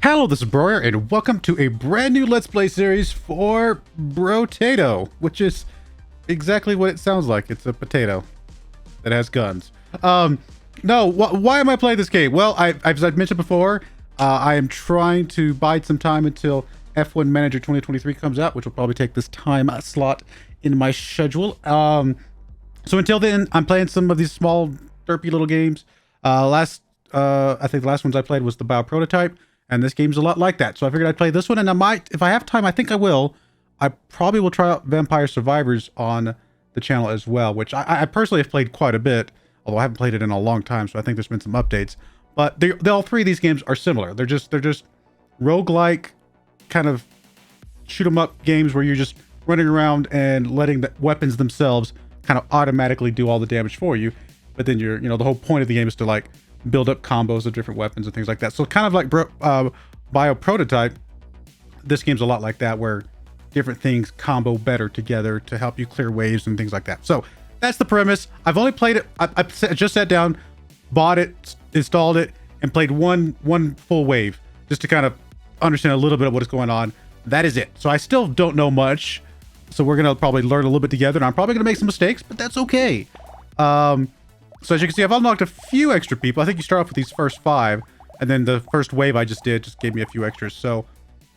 Hello, this is Broyar, and welcome to a brand new Let's Play series for Brotato, which is exactly what it sounds like. It's a potato that has guns. No, why am I playing this game? Well, as I've mentioned before, I am trying to bide some time until F1 Manager 2023 comes out, which will probably take this time slot in my schedule. So until then, I'm playing some of these small, derpy little games. I think the last ones I played was the Prototype. And this game's a lot like that. So I figured I'd play this one, and I might, if I have time, I think I will. I probably will try out Vampire Survivors on the channel as well, which I personally have played quite a bit, although I haven't played it in a long time, so I think there's been some updates. But all three of these games are similar. They're just roguelike kind of shoot 'em up games where you're just running around and letting the weapons themselves kind of automatically do all the damage for you. But then the whole point of the game is to like build up combos of different weapons and things like that. So kind of like Prototype, this game's a lot like that, where different things combo better together to help you clear waves and things like that. So that's the premise. I've only played it. I just sat down, bought it, installed it, and played one full wave just to kind of understand a little bit of what is going on. That is it. So I still don't know much. So we're gonna probably learn a little bit together, and I'm probably gonna make some mistakes, but that's okay. So as you can see, I've unlocked a few extra people. I think you start off with these first 5, and then the first wave I just did just gave me a few extras. So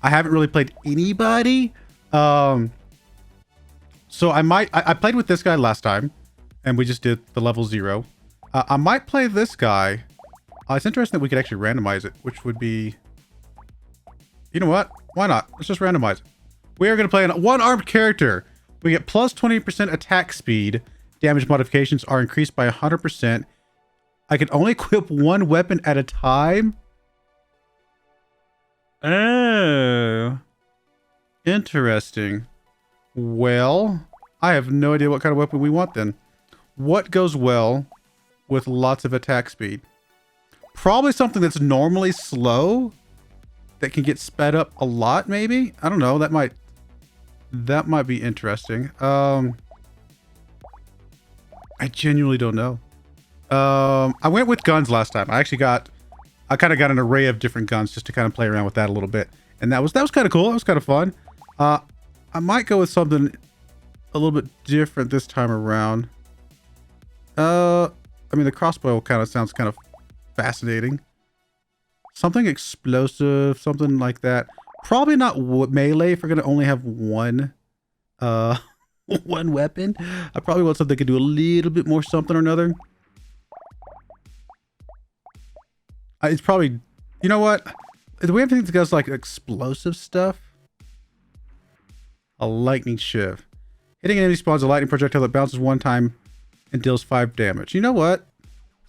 I haven't really played anybody. So I played with this guy last time, and we just did the level 0. I might play this guy. It's interesting that we could actually randomize it, which would be, you know what? Why not? Let's just randomize it. We are going to play a one-armed character. We get plus 20% attack speed. Damage modifications are increased by 100%. I can only equip one weapon at a time. Oh. Interesting. Well, I have no idea what kind of weapon we want then. What goes well with lots of attack speed? Probably something that's normally slow that can get sped up a lot, maybe? I don't know. That might be interesting. I genuinely don't know. I went with guns last time. I kind of got an array of different guns just to kind of play around with that a little bit. And that was kind of cool. That was kind of fun. I might go with something a little bit different this time around. I mean, the crossbow kind of sounds kind of fascinating. Something explosive, something like that. Probably not melee if we're going to only have one, one weapon. I probably want something that can do a little bit more something or another. It's probably, you know what? Do we have anything that does like explosive stuff? A lightning shiv. Hitting an enemy spawns a lightning projectile that bounces one time and deals 5 damage. You know what?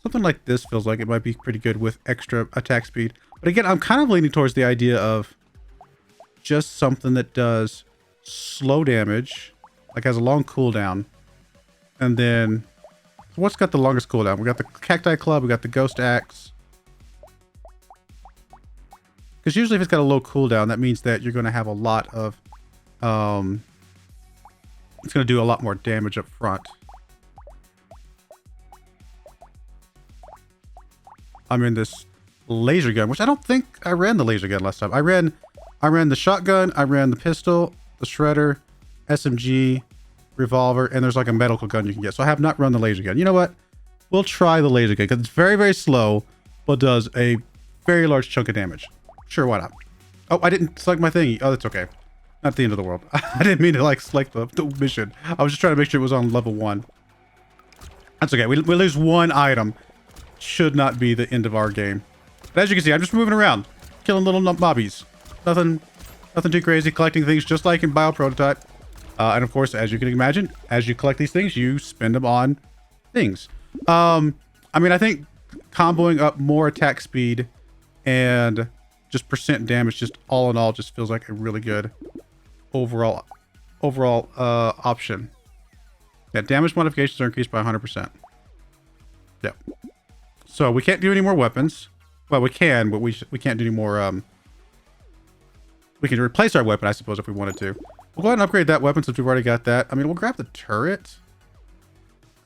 Something like this feels like it might be pretty good with extra attack speed. But again, I'm kind of leaning towards the idea of just something that does slow damage, like has a long cooldown. And then what's got the longest cooldown? We got the Cacti Club, we got the Ghost Axe. Because usually if it's got a low cooldown, that means that you're going to have a lot of it's going to do a lot more damage up front. I'm in this laser gun, which I don't think I ran the laser gun last time. I ran the shotgun, I ran the pistol, the shredder, SMG, revolver, and there's like a medical gun you can get. So I have not run the laser gun. You know what? We'll try the laser gun because it's very, very slow, but does a very large chunk of damage. Sure, why not? Oh, I didn't select my thingy. Oh, that's okay. Not the end of the world. I didn't mean to like select the mission. I was just trying to make sure it was on level 1. That's okay. We lose one item. Should not be the end of our game. But as you can see, I'm just moving around, killing little mobbies. Nothing too crazy. Collecting things just like in Prototype. And of course, as you can imagine, as you collect these things, you spend them on things. I mean, I think comboing up more attack speed and just percent damage, just all in all, just feels like a really good overall option. Yeah, damage modifications are increased by 100%. Yep. So we can't do any more weapons. Well, we can, but we can't do any more. We can replace our weapon, I suppose, if we wanted to. We'll go ahead and upgrade that weapon since we've already got that. I mean, we'll grab the turret.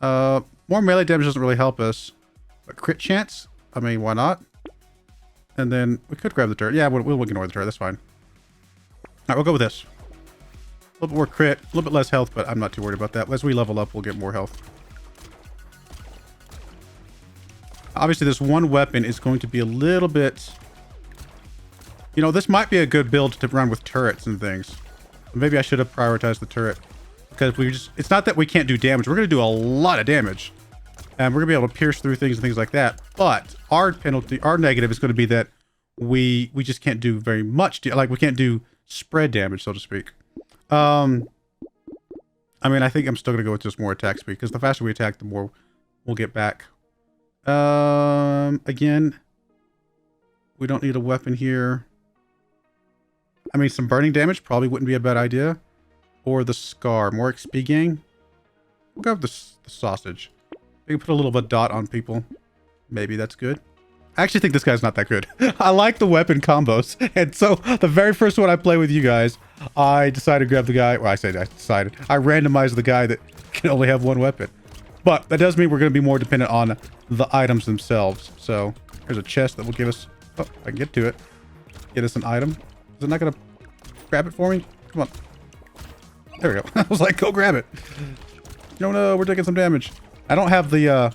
More melee damage doesn't really help us. But crit chance? I mean, why not? And then we could grab the turret. Yeah, we'll ignore the turret. That's fine. All right, we'll go with this. A little bit more crit, a little bit less health, but I'm not too worried about that. As we level up, we'll get more health. Obviously, this one weapon is going to be a little bit... You know, this might be a good build to run with turrets and things. Maybe I should have prioritized the turret. Because we just... It's not that we can't do damage. We're going to do a lot of damage. And we're going to be able to pierce through things and things like that. But our penalty, our negative is going to be that we just can't do very much. Like, we can't do spread damage, so to speak. I mean, I think I'm still going to go with just more attack speed. Because the faster we attack, the more we'll get back. Again, we don't need a weapon here. I mean, some burning damage probably wouldn't be a bad idea. Or the scar. More XP gain. We'll go with the sausage. We can put a little bit of dot on people. Maybe that's good. I actually think this guy's not that good. I like the weapon combos. And so, the very first one I play with you guys, I decided to grab the guy. Well, I decided. I randomized the guy that can only have one weapon. But that does mean we're going to be more dependent on the items themselves. So, here's a chest that will give us... Oh, I can get to it. Get us an item. Is it not going to grab it for me? Come on. There we go. I was like, go grab it. No, we're taking some damage. I don't have the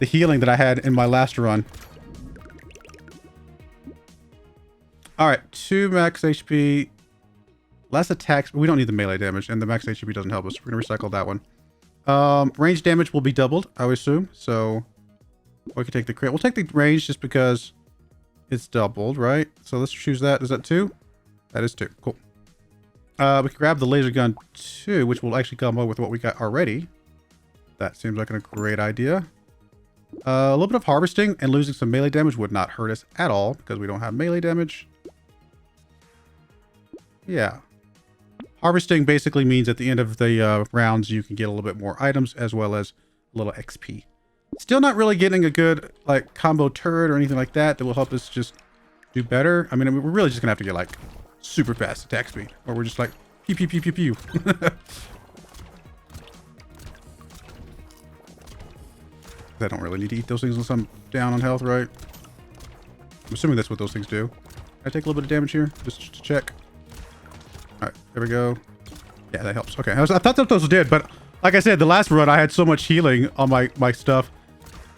healing that I had in my last run. Alright, 2 max HP. Less attacks. We don't need the melee damage, and the max HP doesn't help us. We're going to recycle that one. Range damage will be doubled, I would assume. So, we can take the crit. We'll take the range just because it's doubled, right? So let's choose that. Is that 2? That is 2. Cool. We can grab the laser gun 2, which will actually combo with what we got already. That seems like a great idea. A little bit of harvesting and losing some melee damage would not hurt us at all because we don't have melee damage. Yeah. Harvesting basically means at the end of the rounds, you can get a little bit more items as well as a little XP. Still not really getting a good like combo turret or anything like that that will help us just do better. I mean, we're really just gonna have to get like super fast attack speed, or we're just like pew pew pew pew pew. I don't really need to eat those things unless I'm down on health, right? I'm assuming that's what those things do. Can I take a little bit of damage here just to check? All right, there we go. Yeah, that helps. Okay, I thought that those did, but like I said, the last run I had so much healing on my stuff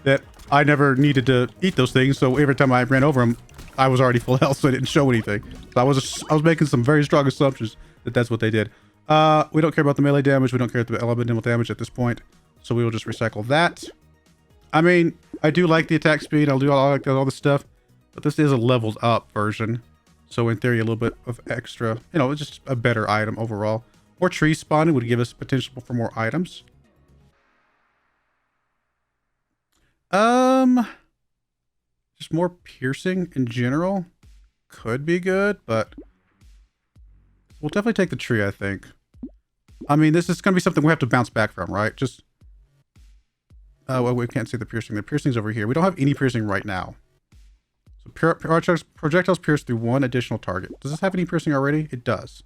that I never needed to eat those things. So every time I ran over them, I was already full health, so it didn't show anything. So I was making some very strong assumptions that that's what they did. We don't care about the melee damage. We don't care about the elemental damage at this point, so we will just recycle that. I mean, I do like the attack speed. I like all this stuff, but this is a leveled up version. So in theory, a little bit of extra, you know, it's just a better item overall. More tree spawning would give us potential for more items. Just more piercing in general could be good, but we'll definitely take the tree, I think. I mean, this is going to be something we have to bounce back from, right? Just, well, we can't see the piercing. The piercing's over here. We don't have any piercing right now. So projectiles pierce through one additional target. Does this have any piercing already? It does.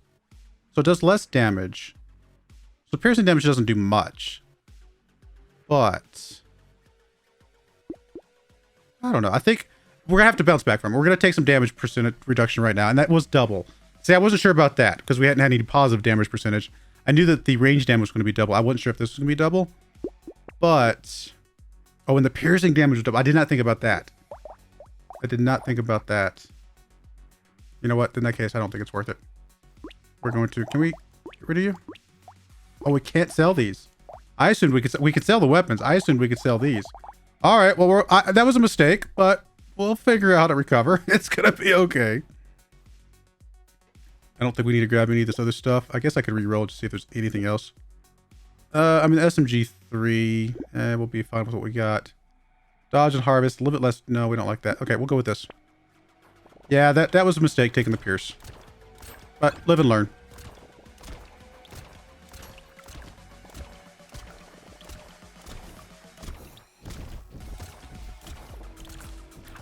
So it does less damage. So piercing damage doesn't do much. But I don't know. I think we're gonna have to bounce back from it. We're gonna take some damage percentage reduction right now, and that was double. See, I wasn't sure about that because we hadn't had any positive damage percentage. I knew that the range damage was going to be double. I wasn't sure if this was going to be double. But oh, and the piercing damage was double. I did not think about that. I did not think about that. You know what? In that case, I don't think it's worth it. We're going to... Can we get rid of you? Oh, we can't sell these. I assumed we could sell the weapons. I assumed we could sell these. All right. Well, that was a mistake, but we'll figure out how to recover. It's going to be okay. I don't think we need to grab any of this other stuff. I guess I could re-roll to see if there's anything else. I mean, SMG3. We'll be fine with what we got. Dodge and harvest. A little bit less. No, we don't like that. Okay, we'll go with this. Yeah, that was a mistake taking the pierce. But live and learn.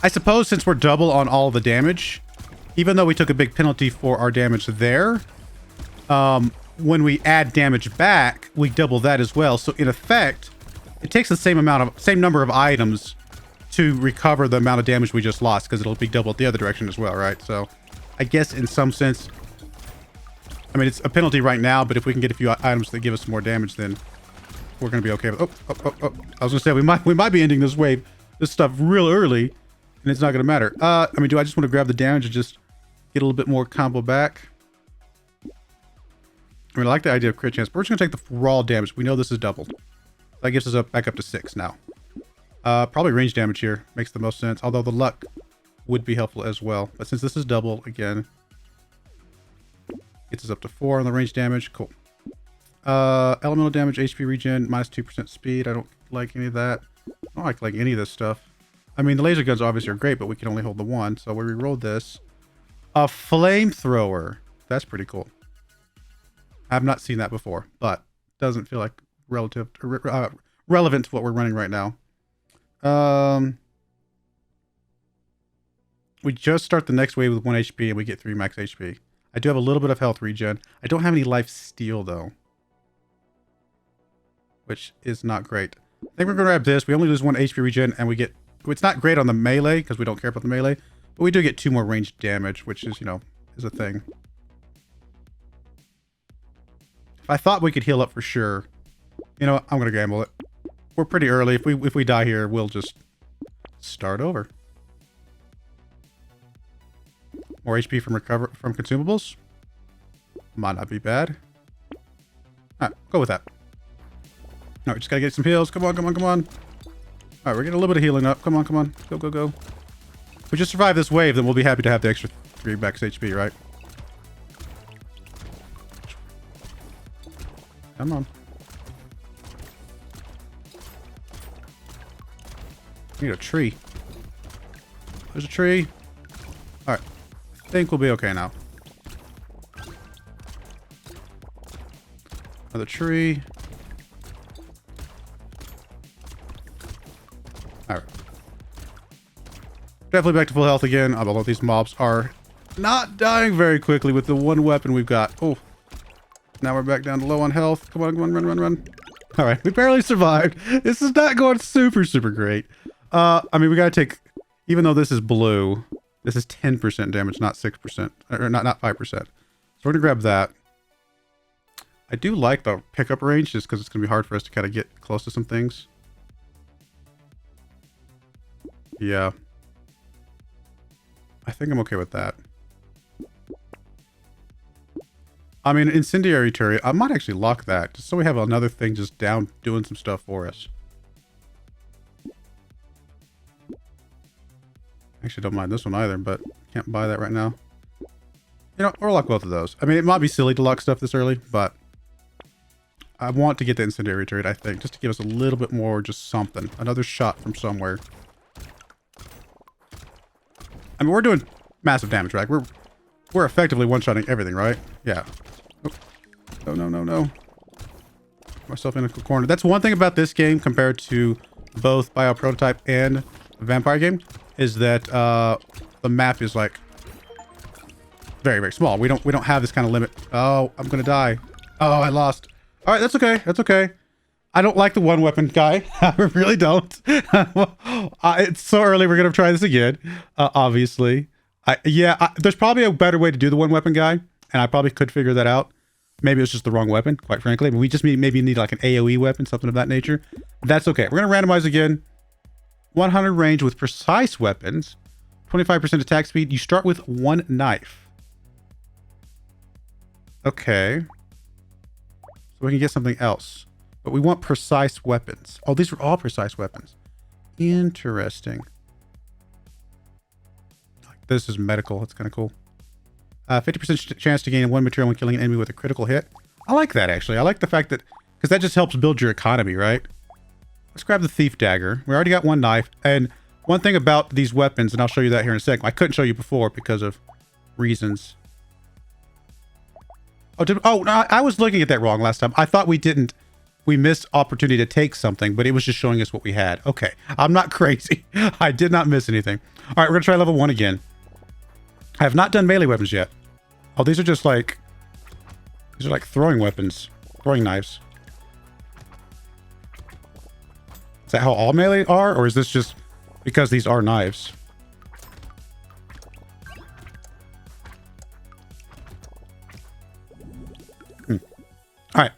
I suppose since we're double on all the damage, even though we took a big penalty for our damage there, when we add damage back, we double that as well. So in effect, it takes the same number of items to recover the amount of damage we just lost, because it'll be doubled the other direction as well, right? So I guess in some sense, I mean, it's a penalty right now, but if we can get a few items that give us some more damage, then we're going to be okay. With, oh. I was going to say, we might be ending this wave, this stuff real early, and it's not going to matter. I mean, do I just want to grab the damage and just get a little bit more combo back? I mean, I like the idea of crit chance, but we're just going to take the raw damage. We know this is doubled. That gives us back up to 6 now. Probably range damage here makes the most sense, although the luck would be helpful as well. But since this is double, again, gets us up to 4 on the range damage. Cool. Elemental damage, HP regen, minus 2% speed. I don't like any of that. I don't like any of this stuff. I mean, the laser guns obviously are great, but we can only hold the one. So we rerolled this. A flamethrower. That's pretty cool. I have not seen that before, but doesn't feel like relevant to what we're running right now. We just start the next wave with 1 HP and we get 3 max HP. I do have a little bit of health regen. I don't have any life steal though, which is not great. I think we're going to grab this. We only lose 1 HP regen and we get, it's not great on the melee because we don't care about the melee, but we do get 2 more ranged damage, which is, you know, is a thing. If I thought we could heal up for sure, you know what? I'm going to gamble it. We're pretty early. If we die here, we'll just start over. More HP from consumables. Might not be bad. Alright, go with that. Alright, just gotta get some heals. Come on. Alright, we're getting a little bit of healing up. Come on. Go. If we just survive this wave, then we'll be happy to have the extra 3 max HP, right? Come on. Need a tree. There's a tree. Alright. I think we'll be okay now. Another tree. Alright. Definitely back to full health again, although these mobs are not dying very quickly with the one weapon we've got. Oh. Now we're back down to low on health. Come on, run. Alright, we barely survived. This is not going super great. I mean, we gotta take, even though this is blue, this is 10% damage, not 6%, or not 5%. So we're gonna grab that. I do like the pickup range just because it's gonna be hard for us to kind of get close to some things. Yeah. I think I'm okay with that. I mean, incendiary turret, I might actually lock that just so we have another thing just down doing some stuff for us. Actually, don't mind this one either, but can't buy that right now. You know, or lock both of those. I mean, it might be silly to lock stuff this early, but I want to get the incendiary turret, I think, just to give us a little bit more, just something. Another shot from somewhere. I mean, we're doing massive damage, right? We're effectively one-shotting everything, right? Yeah. Oh. No. Myself in a corner. That's one thing about this game compared to both Prototype and the Vampire game, is that the map is like very small. We don't have this kind of limit. Oh, I'm gonna die. Oh, I lost. All right, that's okay. I don't like the one weapon guy. I really don't. It's so early. We're gonna try this again. Obviously, there's probably a better way to do the one weapon guy, and I probably could figure that out. Maybe it's just the wrong weapon, quite frankly. I mean, we just maybe need like an AoE weapon, something of that nature. That's okay. We're gonna randomize again. 100 range with precise weapons, 25% attack speed. You start with 1 knife. Okay. So we can get something else. But we want precise weapons. Oh, these are all precise weapons. Interesting. This is medical. That's kind of cool. 50% chance to gain 1 material when killing an enemy with a critical hit. I like that, actually. I like the fact that, because that just helps build your economy, right? Let's grab the thief dagger. We already got 1 knife. And one thing about these weapons, and I'll show you that here in a second. I couldn't show you before because of reasons. Oh, no, I was looking at that wrong last time. I thought we missed opportunity to take something, but it was just showing us what we had. Okay, I'm not crazy. I did not miss anything. All right, we're gonna try level 1 again. I have not done melee weapons yet. Oh, these are just like, throwing weapons, throwing knives. Is that how all melee are, or is this just because these are knives. All right.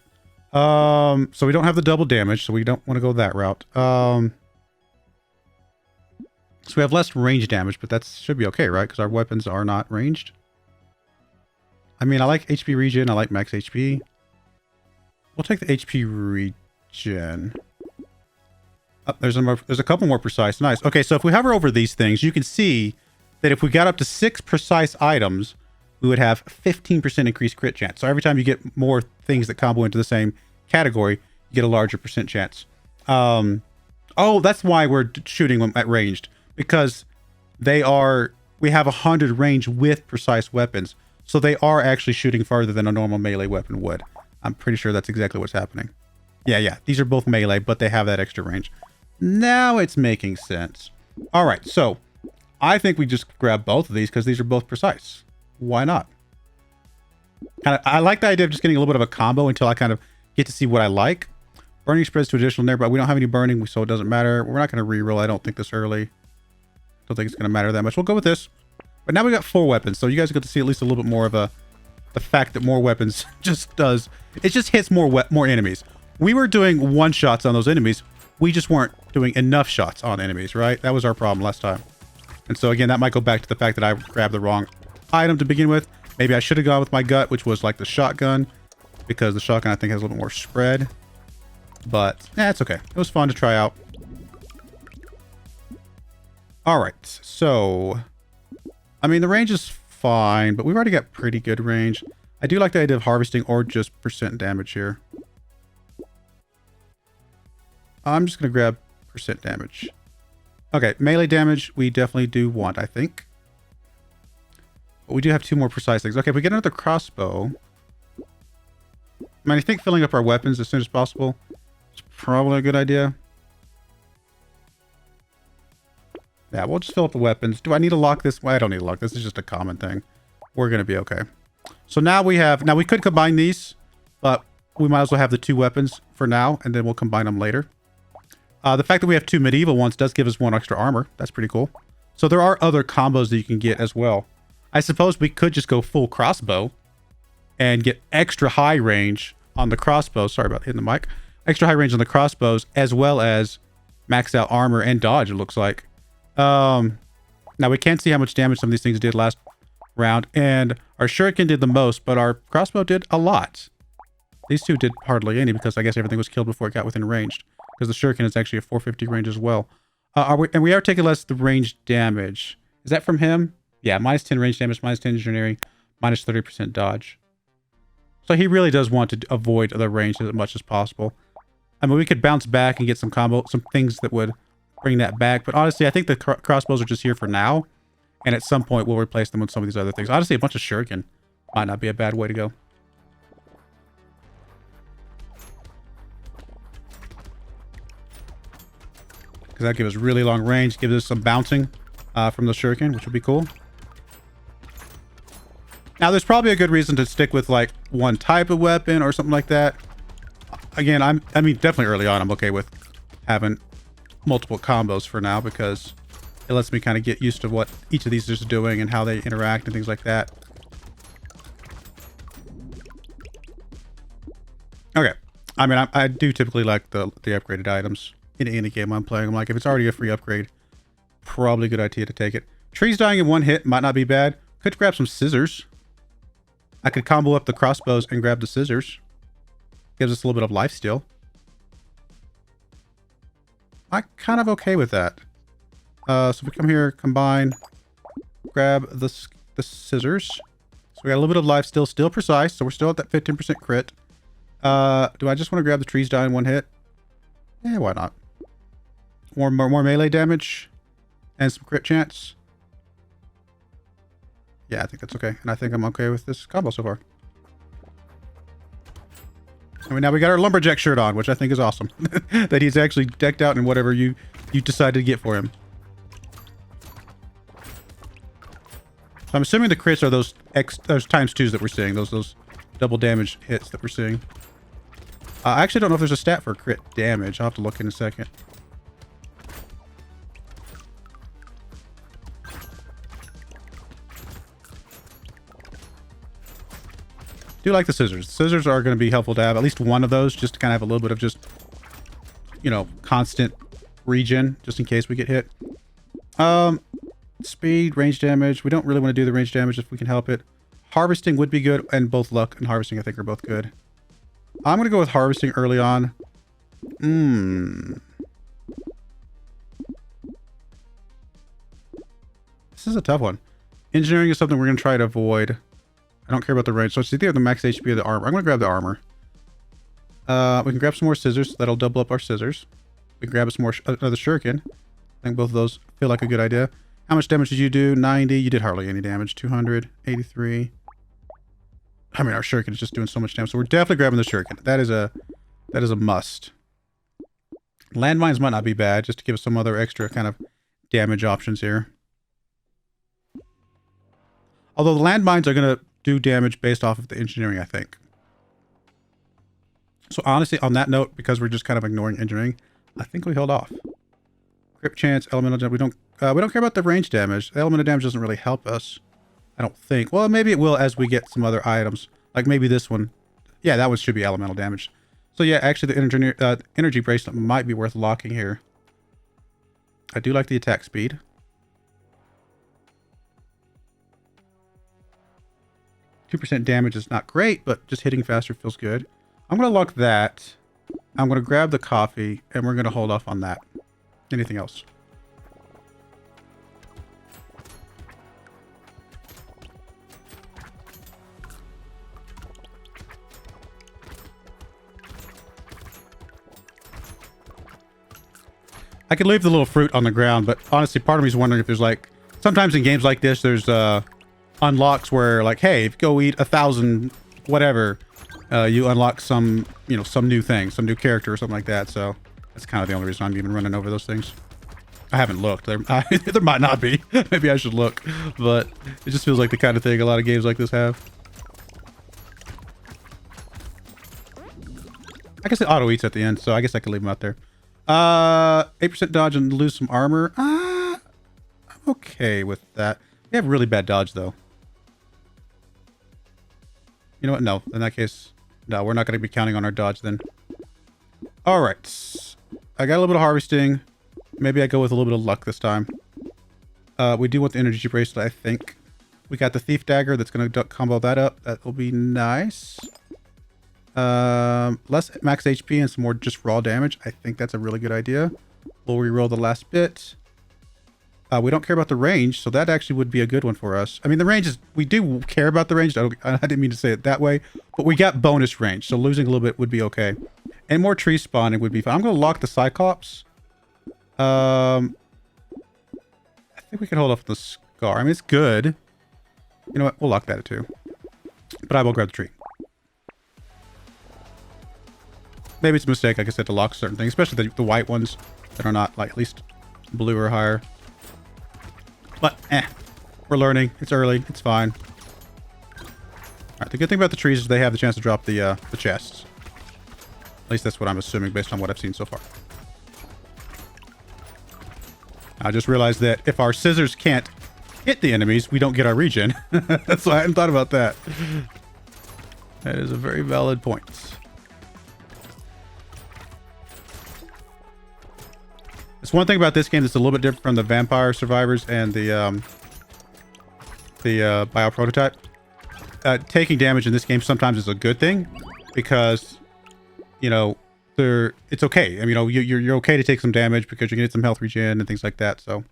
So we don't have the double damage, so we don't want to go that route. So we have less range damage, but that should be okay, right? Because our weapons are not ranged. I mean, I like HP regen. I like max HP. We'll take the HP regen. Oh, there's a couple more precise. Nice. Okay, so if we hover over these things, you can see that if we got up to 6 precise items, we would have 15% increased crit chance. So every time you get more things that combo into the same category, you get a larger percent chance. Oh, that's why we're shooting them at ranged, because we have 100 range with precise weapons. So they are actually shooting farther than a normal melee weapon would. I'm pretty sure that's exactly what's happening. Yeah. These are both melee, but they have that extra range. Now it's making sense. All right, so I think we just grab both of these because these are both precise. Why not? I like the idea of just getting a little bit of a combo until I kind of get to see what I like. Burning spreads to additional there, but we don't have any burning, so it doesn't matter. We're not going to reroll, I don't think, this early. Don't think it's going to matter that much. We'll go with this. But now we got 4 weapons, so you guys get to see at least a little bit more of the fact that more weapons just hits more enemies. We were doing one-shots on those enemies. We just weren't doing enough shots on enemies, right? That was our problem last time. And so again, that might go back to the fact that I grabbed the wrong item to begin with. Maybe I should have gone with my gut, which was like the shotgun, because the shotgun I think has a little bit more spread. But yeah, it's okay. It was fun to try out. All right, so I mean the range is fine, but we've already got pretty good range. I do like the idea of harvesting or just percent damage here. I'm just gonna grab percent damage. Okay, melee damage we definitely do want, I think. But we do have 2 more precise things. Okay, if we get another crossbow, I mean, I think filling up our weapons as soon as possible is probably a good idea. Yeah, we'll just fill up the weapons. Do I need to lock this? Well, I don't need to lock this. This is just a common thing. We're going to be okay. So now we could combine these, but we might as well have the 2 weapons for now, and then we'll combine them later. The fact that we have 2 medieval ones does give us 1 extra armor. That's pretty cool. So there are other combos that you can get as well. I suppose we could just go full crossbow and get extra high range on the crossbow. Sorry about hitting the mic. Extra high range on the crossbows, as well as max out armor and dodge, it looks like. Now we can't see how much damage some of these things did last round, and our shuriken did the most, but our crossbow did a lot. These 2 did hardly any because I guess everything was killed before it got within range, because the shuriken is actually a 450 range as well. We are taking less the range damage. Is that from him? Yeah, minus 10 range damage, minus 10 engineering, minus 30% dodge. So he really does want to avoid the range as much as possible. I mean, we could bounce back and get some things that would bring that back. But honestly, I think the crossbows are just here for now. And at some point, we'll replace them with some of these other things. Honestly, a bunch of shuriken might not be a bad way to go. Because that gives us really long range, gives us some bouncing from the shuriken, which would be cool. Now, there's probably a good reason to stick with like 1 type of weapon or something like that. Again, I mean, definitely early on, I'm okay with having multiple combos for now because it lets me kind of get used to what each of these is doing and how they interact and things like that. Okay. I mean, I do typically like the upgraded items in any game I'm playing. I'm like, if it's already a free upgrade, probably a good idea to take it. Trees dying in 1 hit might not be bad. Could grab some scissors. I could combo up the crossbows and grab the scissors. Gives us a little bit of life steal. I'm kind of okay with that. So we come here, combine, grab the scissors. So we got a little bit of life steal, still precise. So we're still at that 15% crit. Do I just want to grab the trees die in 1 hit? Yeah, why not? More melee damage and some crit chance. Yeah, I think that's okay. And I think I'm okay with this combo so far. I mean, now we got our lumberjack shirt on, which I think is awesome. That he's actually decked out in whatever you decided to get for him. So I'm assuming the crits are those times 2s that we're seeing. Those double damage hits that we're seeing. I actually don't know if there's a stat for crit damage. I'll have to look in a second. do like the scissors. Scissors are going to be helpful to have at least one of those, just to kind of have a little bit of just, you know, constant regen, just in case we get hit. Speed, range damage. We don't really want to do the range damage if we can help it. Harvesting would be good, and both luck and harvesting I think are both good. I'm going to go with harvesting early on. This is a tough one. Engineering is something we're going to try to avoid. I don't care about the range, so it's either the max HP or the armor. I'm going to grab the armor. We can grab some more scissors. That'll double up our scissors. We can grab some more another shuriken. I think both of those feel like a good idea. How much damage did you do? 90. You did hardly any damage. 200. 83. I mean, our shuriken is just doing so much damage. So we're definitely grabbing the shuriken. That is a must. Landmines might not be bad, just to give us some other extra kind of damage options here. Although the landmines are going to do damage based off of the engineering, I think. So honestly, on that note, because we're just kind of ignoring engineering, I think we hold off. Grip chance, elemental damage. We don't care about the range damage. The elemental damage doesn't really help us, I don't think. Well, maybe it will as we get some other items. Like maybe this one. Yeah, that one should be elemental damage. So yeah, actually the energy bracelet might be worth locking here. I do like the attack speed. %2 damage is not great, but just hitting faster feels good. I'm going to lock that. I'm going to grab the coffee, and we're going to hold off on that. Anything else? I could leave the little fruit on the ground, but honestly, part of me is wondering if there's like... Sometimes in games like this, there's unlocks where like, hey, if you go eat 1,000 whatever, you unlock some, you know, some new thing, some new character or something like that. So that's kind of the only reason I'm even running over those things. I haven't looked. There might not be. Maybe I should look, but it just feels like the kind of thing a lot of games like this have. I guess it auto eats at the end, so I guess I could leave them out there. 8% dodge and lose some armor. I'm okay with that. We have really bad dodge though. You know what? No, in that case, no, we're not going to be counting on our dodge then. All right. I got a little bit of harvesting. Maybe I go with a little bit of luck this time. We do want the energy bracelet, I think. We got the thief dagger that's going to combo that up. That will be nice. Less max HP and some more just raw damage. I think that's a really good idea. We'll reroll the last bit. We don't care about the range, so that actually would be a good one for us. I mean, the range is... We do care about the range. I didn't mean to say it that way, but we got bonus range, so losing a little bit would be okay. And more tree spawning would be fine. I'm going to lock the Cyclops. I think we can hold off the Scar. I mean, it's good. You know what? We'll lock that too. But I will grab the tree. Maybe it's a mistake, like I said, to lock certain things, especially the white ones that are not, like, at least blue or higher. But, we're learning. It's early. It's fine. Alright, the good thing about the trees is they have the chance to drop the chests. At least that's what I'm assuming based on what I've seen so far. I just realized that if our scissors can't hit the enemies, we don't get our regen. That's why I hadn't thought about that. That is a very valid point. It's one thing about this game that's a little bit different from the Vampire Survivors and the Bio Prototype. Taking damage in this game sometimes is a good thing because, you know, it's okay. I mean, you know, you're okay to take some damage because you're gonna get some health regen and things like that. So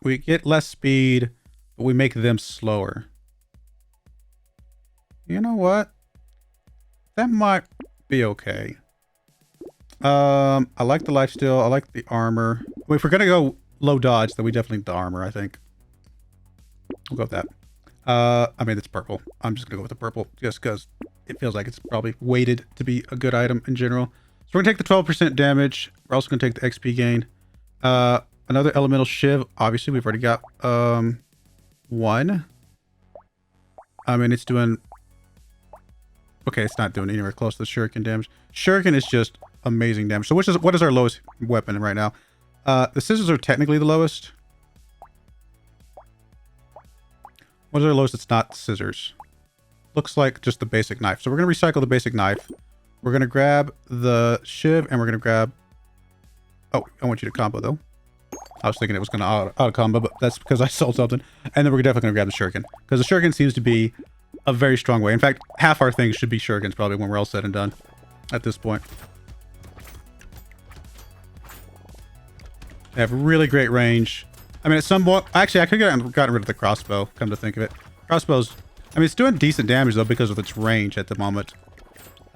we get less speed, but we make them slower. You know what? That might be okay. I like the lifesteal. I like the armor. Well, if we're gonna go low dodge, then we definitely need the armor, I think. We'll go with that. I mean, it's purple. I'm just gonna go with the purple just because it feels like it's probably weighted to be a good item in general. So we're gonna take the 12% damage. We're also gonna take the XP gain. Another elemental shiv. Obviously, we've already got one. I mean, it's doing... Okay, it's not doing anywhere close to the shuriken damage. Shuriken is just amazing damage. So what is our lowest weapon right now? The scissors are technically the lowest. What are the lowest that's not scissors? Looks like just the basic knife. So we're going to recycle the basic knife. We're going to grab the shiv and we're going to grab... Oh, I want you to combo though. I was thinking it was going to auto combo, but that's because I sold something. And then we're definitely going to grab the shuriken. Because the shuriken seems to be a very strong way. In fact, half our things should be shurikens probably when we're all said and done at this point. They have really great range. I mean, at some point... Actually, I could have gotten rid of the crossbow, come to think of it. Crossbow's... I mean, it's doing decent damage, though, because of its range at the moment.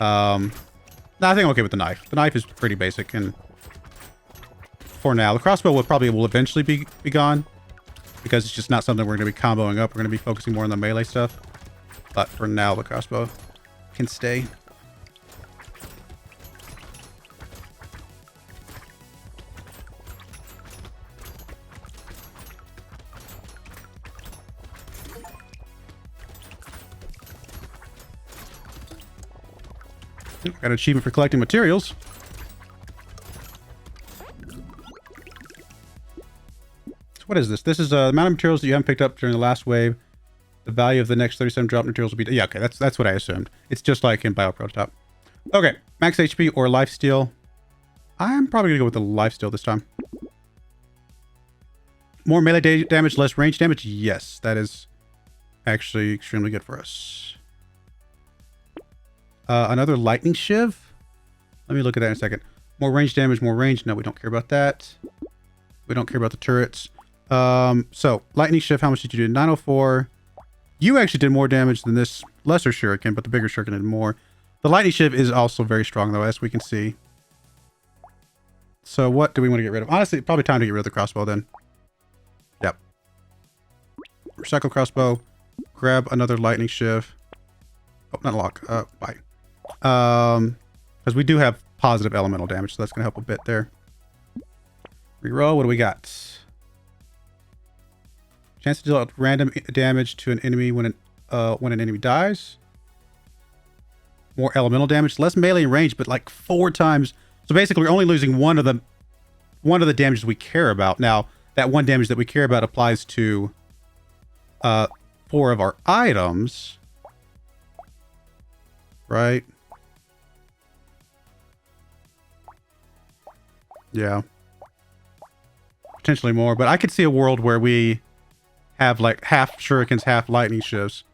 No, I think I'm okay with the knife. The knife is pretty basic, and... For now. The crossbow will eventually be gone. Because it's just not something we're going to be comboing up. We're going to be focusing more on the melee stuff. But for now, the crossbow can stay. Got an achievement for collecting materials. So what is this? This is the amount of materials that you haven't picked up during the last wave. The value of the next 37 drop materials will be... Yeah, okay, that's what I assumed. It's just like in Prototype. Okay, max HP or lifesteal. I'm probably going to go with the lifesteal this time. More melee damage, less range damage? Yes, that is actually extremely good for us. Another lightning shiv. Let me look at that in a second. More range damage, more range. No, we don't care about that. We don't care about the turrets. So lightning shiv, how much did you do? 904. You actually did more damage than this lesser shuriken, but the bigger shuriken did more. The lightning shiv is also very strong, though, as we can see. So what do we want to get rid of? Honestly, probably time to get rid of the crossbow then. Yep. Recycle crossbow. Grab another lightning shiv. Oh, not lock. Bye. Because we do have positive elemental damage, so that's going to help a bit there. Reroll. What do we got? Chance to deal random damage to an enemy when an enemy dies. More elemental damage, less melee range, but like 4 times. So basically, we're only losing one of the damages we care about. Now, that one damage that we care about applies to 4 of our items, right? Yeah, potentially more, but I could see a world where we have like half shurikens, half lightning shivs.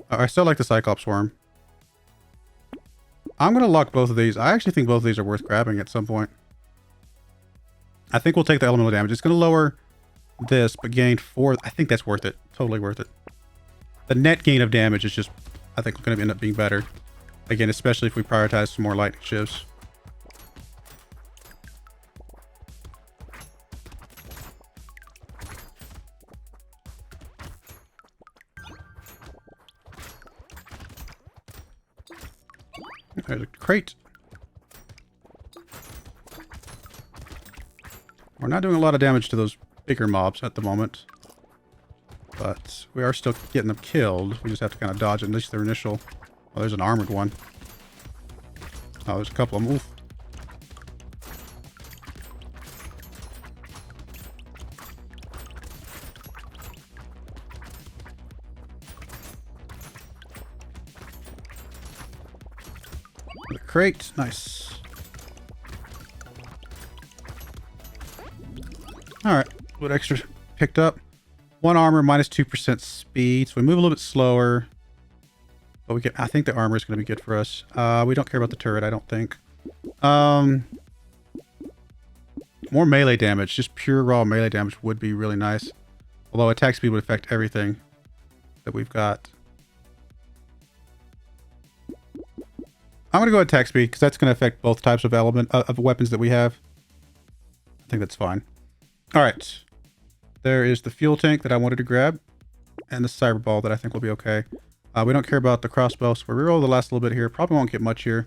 I still like the Cyclops worm. I'm going to lock both of these. I actually think both of these are worth grabbing at some point. I think we'll take the elemental damage. It's going to lower this, but gain 4. I think that's worth it. Totally worth it. The net gain of damage is just, I think, going to end up being better. Again, especially if we prioritize some more lightning shivs. There's a crate. We're not doing a lot of damage to those bigger mobs at the moment. But we are still getting them killed. We just have to kind of dodge at least their initial... Oh, there's an armored one. Oh, there's a couple of them. Oof. Crate, nice. Alright, what extra picked up? 1 armor, minus 2% speed. So we move a little bit slower. But we get, I think the armor is going to be good for us. We don't care about the turret, I don't think. More melee damage, just pure raw melee damage would be really nice. Although attack speed would affect everything that we've got. I'm going to go attack speed because that's going to affect both types of of weapons that we have. I think that's fine. All right. There is the fuel tank that I wanted to grab and the cyber ball that I think will be okay. We don't care about the crossbow, so we reroll the last little bit here. Probably won't get much here.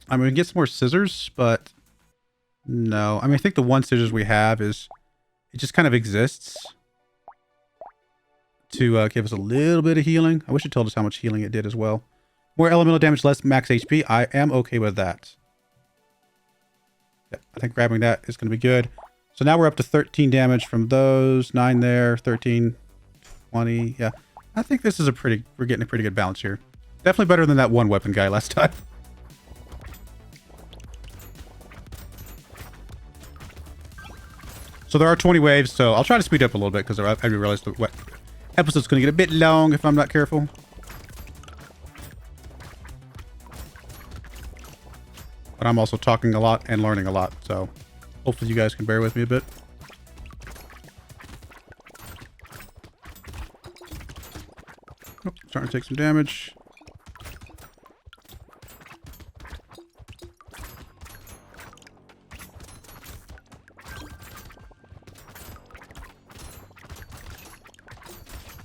I mean, we can get some more scissors, but no. I mean, I think the one scissors we have is, it just kind of exists to give us a little bit of healing. I wish it told us how much healing it did as well. More elemental damage, less max HP. I am okay with that. Yep, I think grabbing that is going to be good. So now we're up to 13 damage from those, 9 there, 13, 20. Yeah, I think this is we're getting a pretty good balance here. Definitely better than that one weapon guy last time. So there are 20 waves, so I'll try to speed up a little bit because I realized the episode's going to get a bit long if I'm not careful. But I'm also talking a lot and learning a lot, so hopefully you guys can bear with me a bit. Oh, starting to take some damage.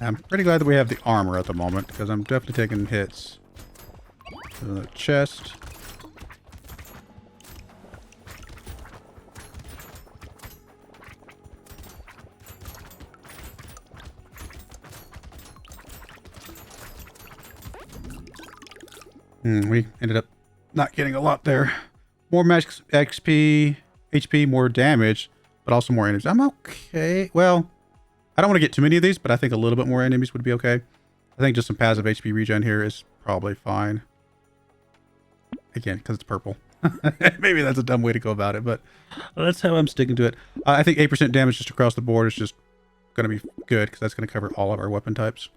I'm pretty glad that we have the armor at the moment, because I'm definitely taking hits to the chest. We ended up not getting a lot there. More max XP, HP, more damage, but also more enemies. I'm okay. Well, I don't want to get too many of these, but I think a little bit more enemies would be okay. I think just some passive HP regen here is probably fine. Again, because it's purple. Maybe that's a dumb way to go about it, but that's how I'm sticking to it. I think 8% damage just across the board is just going to be good, because that's going to cover all of our weapon types.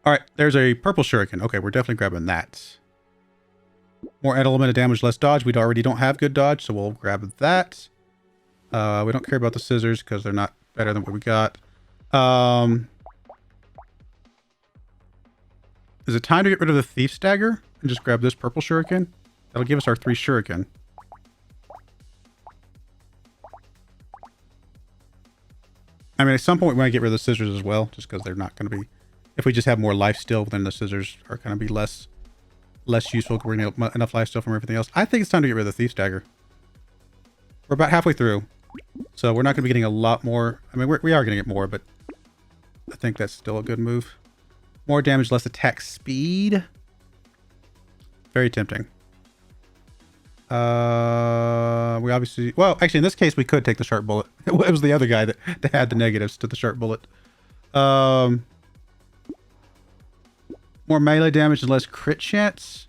All right, there's a purple shuriken. Okay, we're definitely grabbing that. More element of damage, less dodge. We already don't have good dodge, so we'll grab that. We don't care about the scissors because they're not better than what we got. Is it time to get rid of the thief's dagger and just grab this purple shuriken? That'll give us our 3 shuriken. I mean, at some point we might get rid of the scissors as well, just because they're not going to be... If we just have more life still, then the scissors are going to be less useful. We're going to get enough life still from everything else. I think it's time to get rid of the thief's dagger. We're about halfway through, so we're not going to be getting a lot more. I mean, we are going to get more, but I think that's still a good move. More damage, less attack speed. Very tempting. We obviously... Well, actually, in this case, we could take the sharp bullet. It was the other guy that had the negatives to the sharp bullet. More melee damage and less crit chance.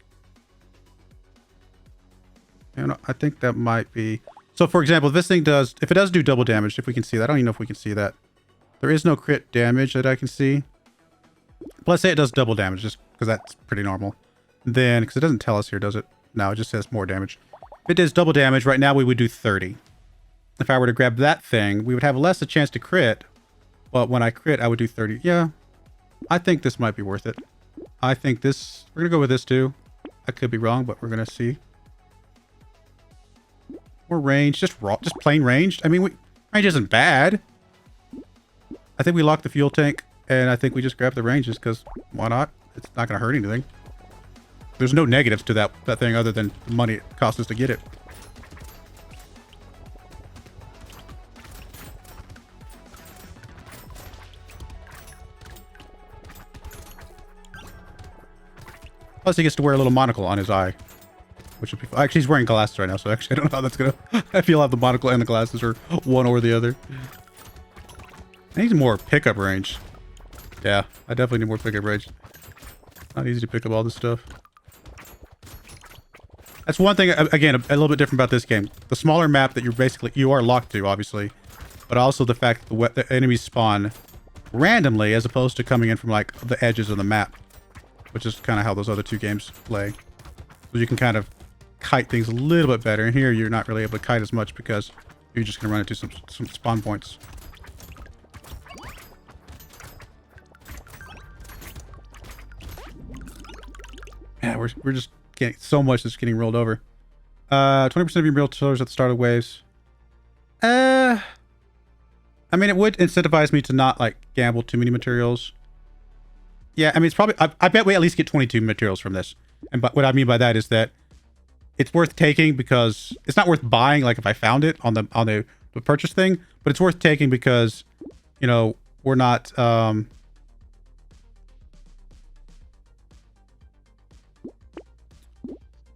I think that might be... So, for example, if this thing does... If it does do double damage, if we can see that. I don't even know if we can see that. There is no crit damage that I can see. But let's say it does double damage, just because that's pretty normal. Then, because it doesn't tell us here, does it? No, it just says more damage. If it does double damage, right now we would do 30. If I were to grab that thing, we would have less a chance to crit. But when I crit, I would do 30. Yeah, I think this might be worth it. I think this... We're going to go with this too. I could be wrong, but we're going to see. More range. Just plain ranged. I mean, range isn't bad. I think we locked the fuel tank, and I think we just grab the ranges, because why not? It's not going to hurt anything. There's no negatives to that thing other than the money it cost us to get it. Plus, he gets to wear a little monocle on his eye. Which would be... Actually, he's wearing glasses right now, so actually, I don't know how that's going to... I feel like the monocle and the glasses are one or the other. I need more pickup range. Yeah, I definitely need more pickup range. Not easy to pick up all this stuff. That's one thing, again, a little bit different about this game. The smaller map that you are locked to, obviously. But also the fact that the enemies spawn randomly as opposed to coming in from, like, the edges of the map. Which is kind of how those other two games play. So you can kind of kite things a little bit better. And here you're not really able to kite as much because you're just going to run into some spawn points. Yeah, we're just getting so much that's getting rolled over. 20% of your real tillers at the start of waves. I mean, it would incentivize me to not, like, gamble too many materials. Yeah, I mean, it's probably... I bet we at least get 22 materials from this. And but what I mean by that is that it's worth taking because... It's not worth buying, like, if I found it on the purchase thing. But it's worth taking because, you know, we're not...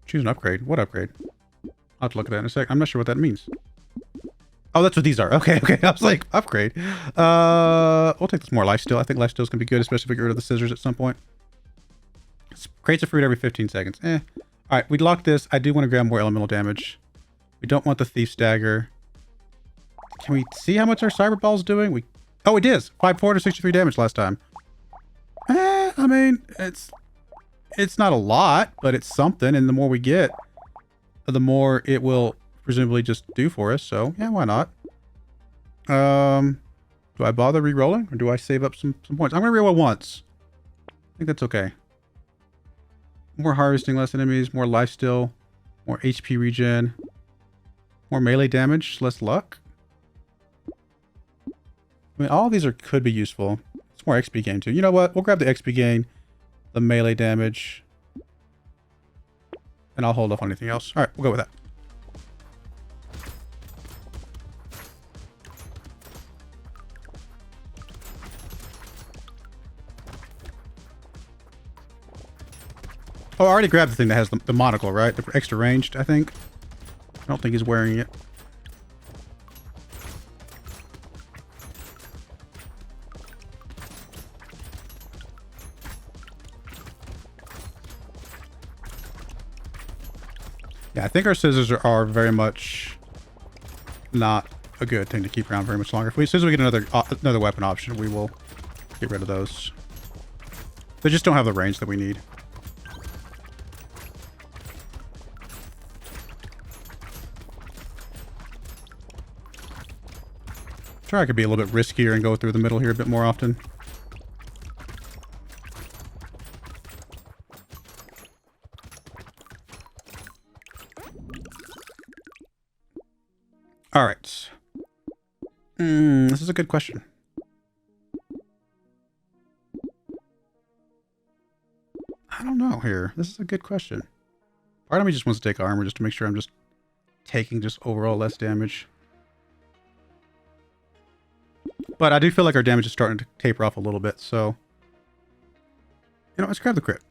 Choose an upgrade. What upgrade? I'll have to look at that in a sec. I'm not sure what that means. Oh, that's what these are. Okay, okay. I was like, upgrade. We'll take this more lifesteal. I think lifesteal's gonna be good, especially if we get rid of the scissors at some point. Crates of fruit every 15 seconds. All right, we locked this. I do want to grab more elemental damage. We don't want the thief's dagger. Can we see how much our cyber ball's doing? Oh, it is 463 damage last time. I mean, it's not a lot, but it's something. And the more we get, the more it will presumably just do for us. So yeah, why not? Do I bother re-rolling or do I save up some points? I'm gonna re-roll once. I think that's okay. More harvesting, less enemies, more lifesteal, more HP regen, more melee damage, less luck. I mean, all of these could be useful. It's more XP gain too. You know what? We'll grab the XP gain, the melee damage, and I'll hold off on anything else. All right, we'll go with that. Oh, I already grabbed the thing that has the monocle, right? The extra ranged, I think. I don't think he's wearing it. Yeah, I think our scissors are very much not a good thing to keep around very much longer. As soon as we get another weapon option, we will get rid of those. They just don't have the range that we need. Sure, I could be a little bit riskier and go through the middle here a bit more often. All right. This is a good question. I don't know here. This is a good question. Part of me just wants to take armor just to make sure I'm just taking just overall less damage. But I do feel like our damage is starting to taper off a little bit, so... You know, let's grab the crit.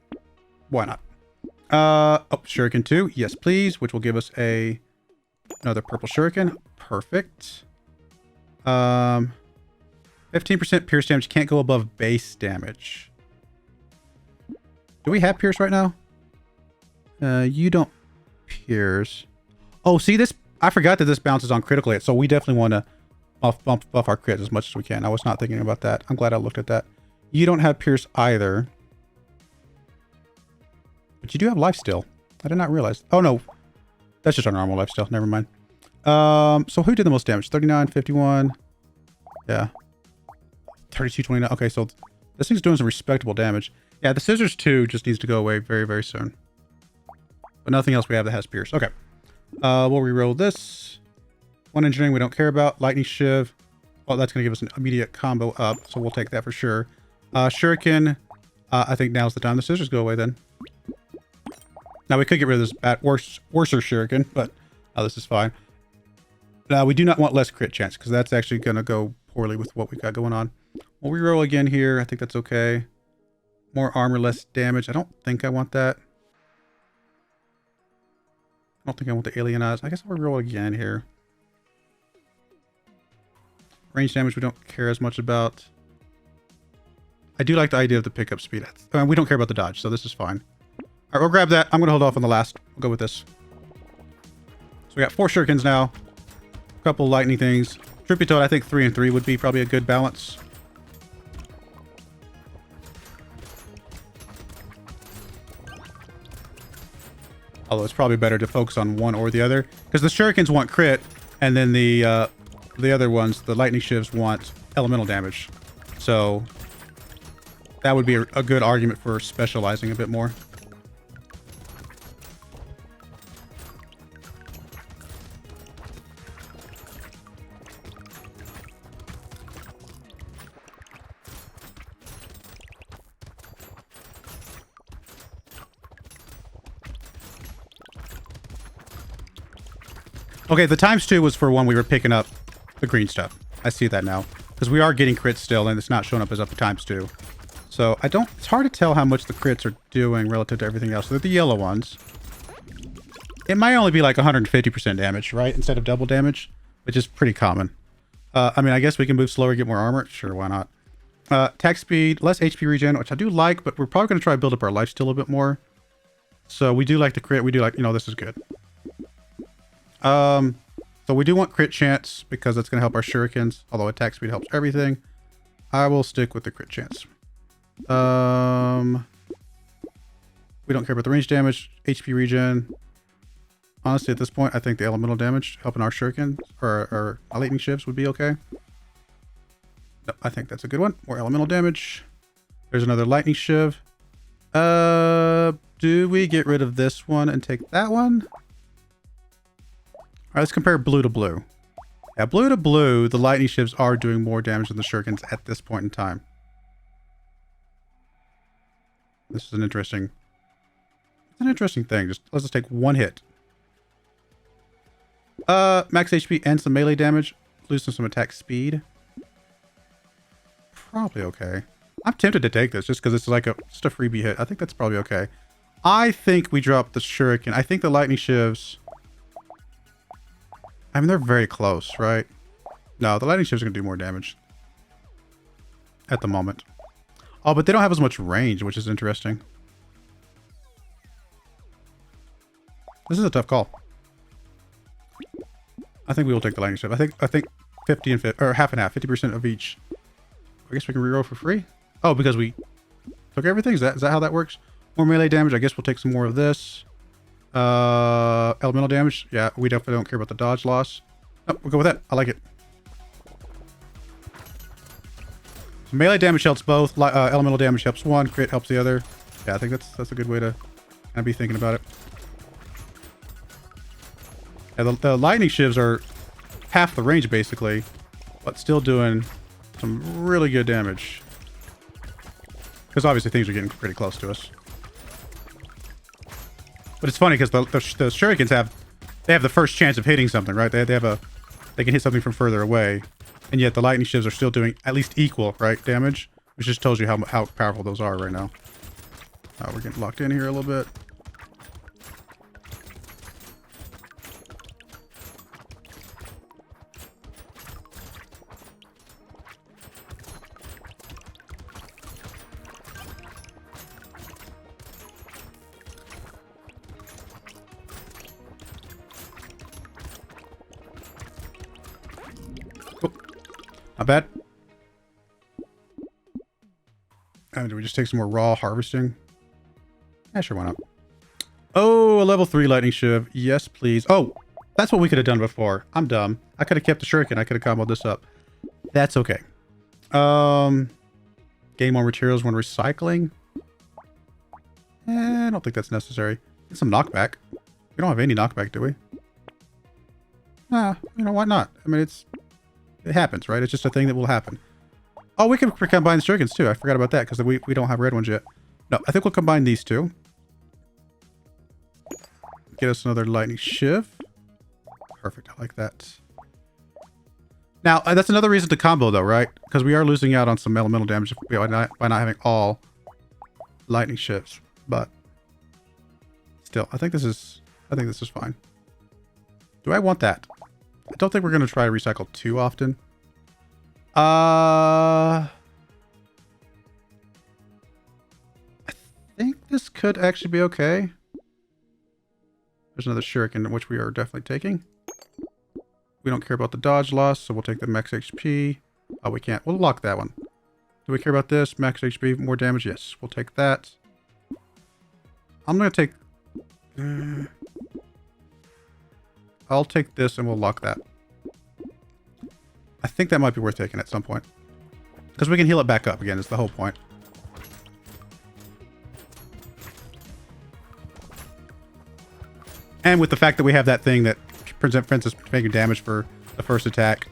Why not? Oh, shuriken 2. Yes, please. Which will give us another purple shuriken. Perfect. 15% pierce damage. Can't go above base damage. Do we have pierce right now? You don't pierce. Oh, see this? I forgot that this bounces on critical hit, so we definitely want to buff our crits as much as we can. I was not thinking about that. I'm glad I looked at that. You don't have pierce either. But you do have life still. I did not realize. Oh, no. That's just our normal life still. Never mind. So who did the most damage? 39, 51. Yeah. 32, 29. Okay, so this thing's doing some respectable damage. Yeah, the scissors too just needs to go away very, very soon. But nothing else we have that has pierce. Okay. We'll re-roll this. One engineering we don't care about. Lightning shiv. Well, that's going to give us an immediate combo up, so we'll take that for sure. Shuriken. I think now's the time the scissors go away then. Now we could get rid of this worser shuriken, but this is fine. Now we do not want less crit chance because that's actually going to go poorly with what we've got going on. We'll re-roll again here. I think that's okay. More armor, less damage. I don't think I want that. I don't think I want the alien eyes. I guess I'll re-roll again here. Range damage we don't care as much about. I do like the idea of the pickup speed. We don't care about the dodge, so this is fine. All right, we'll grab that. I'm going to hold off on the last. We'll go with this. So we got 4 shurikens now. A couple lightning things. Trippy Toad, I think 3 and 3 would be probably a good balance. Although it's probably better to focus on one or the other. Because the shurikens want crit, and then the other ones, the lightning shivs, want elemental damage. So that would be a good argument for specializing a bit more. Okay, the ×2 was for when we were picking up the green stuff. I see that now. Because we are getting crits still, and it's not showing up as up to ×2. So, it's hard to tell how much the crits are doing relative to everything else. They're the yellow ones. It might only be like 150% damage, right? Instead of double damage. which is pretty common. I mean, I guess we can move slower, get more armor. Sure, why not? Attack speed, less HP regen, which I do like, but we're probably going to try to build up our lifesteal a little bit more. So we do like the crit. We do like, you know, this is good. So we do want crit chance because that's going to help our shurikens, although attack speed helps everything. I will stick with the crit chance. We don't care about the range damage, HP regen. Honestly, at this point, I think the elemental damage helping our shurikens or our lightning shivs would be okay. No, I think that's a good one. More elemental damage. There's another lightning shiv. Do we get rid of this one and take that one? All right, let's compare blue to blue. Yeah, blue to blue, the lightning shivs are doing more damage than the shurikens at this point in time. This is an interesting thing. Let's just take one hit. Max HP and some melee damage, losing some attack speed. Probably okay. I'm tempted to take this just because it's like just a freebie hit. I think that's probably okay. I think we drop the shuriken. I think the lightning shivs. I mean, they're very close, right? No, the lightning shivs are going to do more damage at the moment. Oh, but they don't have as much range, which is interesting. This is a tough call. I think we will take the lightning shiv. I think 50 and 50, or half and half, 50% of each. I guess we can reroll for free. Oh, because we took everything. Is that how that works? More melee damage. I guess we'll take some more of this. Elemental damage. Yeah, we definitely don't care about the dodge loss. Oh, we'll go with that. I like it. So melee damage helps both. Elemental damage helps one. Crit helps the other. Yeah, I think that's a good way to kind of be thinking about it. Yeah, the lightning shivs are half the range basically, but still doing some really good damage. Because obviously things are getting pretty close to us. But it's funny because the shurikens have the first chance of hitting something, right? They can hit something from further away, and yet the lightning shivs are still doing at least equal, right, damage, which just tells you how powerful those are right now. We're getting locked in here a little bit. Not bad. Do we just take some more raw harvesting? Yeah, sure, why not? Oh, a level 3 lightning shiv. Yes, please. Oh, that's what we could have done before. I'm dumb. I could have kept the shuriken. I could have comboed this up. That's okay. Gain more materials when recycling. I don't think that's necessary. Get some knockback. We don't have any knockback, do we? You know, why not? I mean, it happens, right? It's just a thing that will happen. Oh, we can combine the shurikens too. I forgot about that because we don't have red ones yet. No, I think we'll combine these two. Get us another lightning shiv. Perfect. I like that. Now, that's another reason to combo though, right? Because we are losing out on some elemental damage by not having all lightning shivs. But still, I think this is fine. Do I want that? I don't think we're going to try to recycle too often. I think this could actually be okay. There's another shuriken, which we are definitely taking. We don't care about the dodge loss, so we'll take the max HP. Oh, we can't. We'll lock that one. Do we care about this? Max HP, more damage? Yes, we'll take that. I'm going to take... I'll take this and we'll lock that. I think that might be worth taking at some point. Because we can heal it back up again, is the whole point. And with the fact that we have that thing that prevents us making damage for the first attack,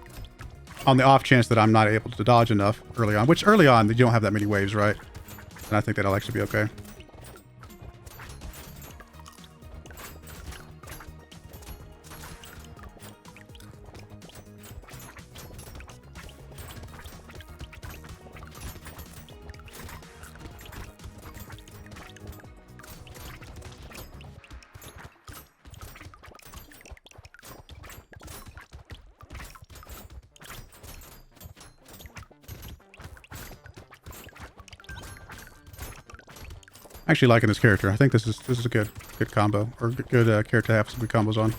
on the off chance that I'm not able to dodge enough early on, which early on, you don't have that many waves, right? And I think that'll actually be okay. Actually liking this character. I think this is a good combo, or good character to have some good combos on.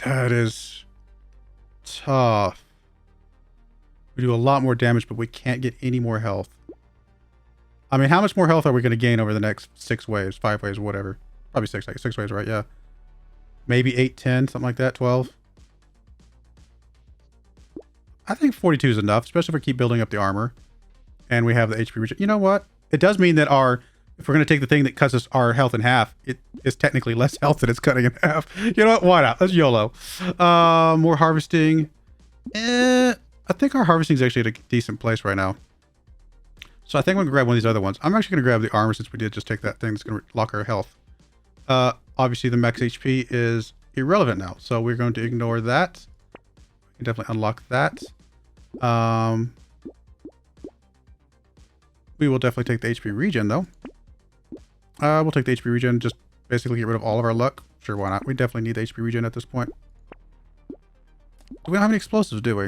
That is tough. We do a lot more damage, but we can't get any more health. I mean, how much more health are we going to gain over the next 6 waves, 5 waves, whatever? Probably 6, like 6 waves, right? Yeah. Maybe 8, 10, something like that, 12. I think 42 is enough, especially if we keep building up the armor. And we have the HP regen. You know what? It does mean that if we're going to take the thing that cuts us our health in half, it is technically less health than it's cutting in half. You know what? Why not? Let's YOLO. More harvesting. I think our harvesting is actually at a decent place right now. So I think I'm going to grab one of these other ones. I'm actually going to grab the armor since we did just take that thing that's going to lock our health. Obviously, the max HP is irrelevant now. So we're going to ignore that. We can definitely unlock that. We will definitely take the HP regen, though. We'll take the HP regen, just basically get rid of all of our luck. Sure, why not? We definitely need the HP regen at this point. We don't have any explosives, do we?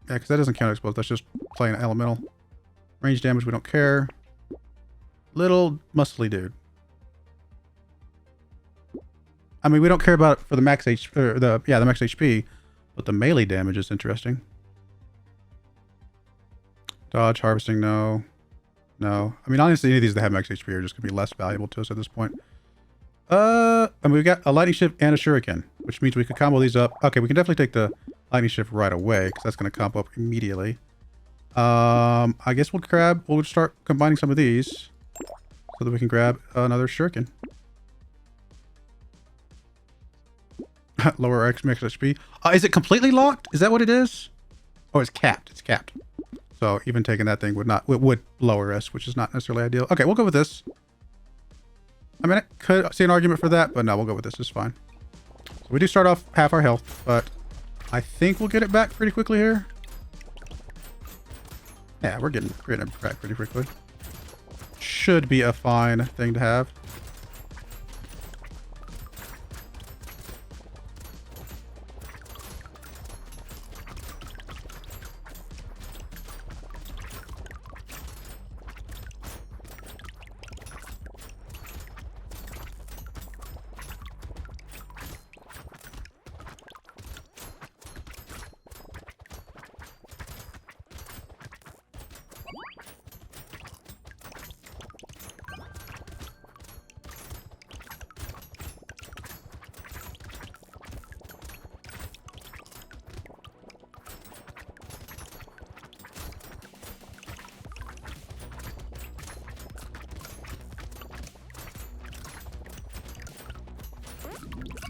Yeah, because that doesn't count explosives. That's just plain elemental. Range damage, we don't care. Little muscly dude. I mean, we don't care about it for the max HP, or the max HP, but the melee damage is interesting. Dodge, harvesting, no. No. I mean, honestly, any of these that have max HP are just going to be less valuable to us at this point. I mean, we've got a lightning shift and a shuriken, which means we could combo these up. Okay, we can definitely take the lightning shift right away, because that's going to combo up immediately. I guess we'll start combining some of these, so that we can grab another shuriken. Lower X max HP. Is it completely locked? Is that what it is? Oh, it's capped. It's capped. So even taking that thing would lower us, which is not necessarily ideal. Okay, we'll go with this. I mean, I could see an argument for that, but no, we'll go with this. It's fine. So we do start off half our health, but I think we'll get it back pretty quickly here. Yeah, we're getting it back pretty quickly. Should be a fine thing to have.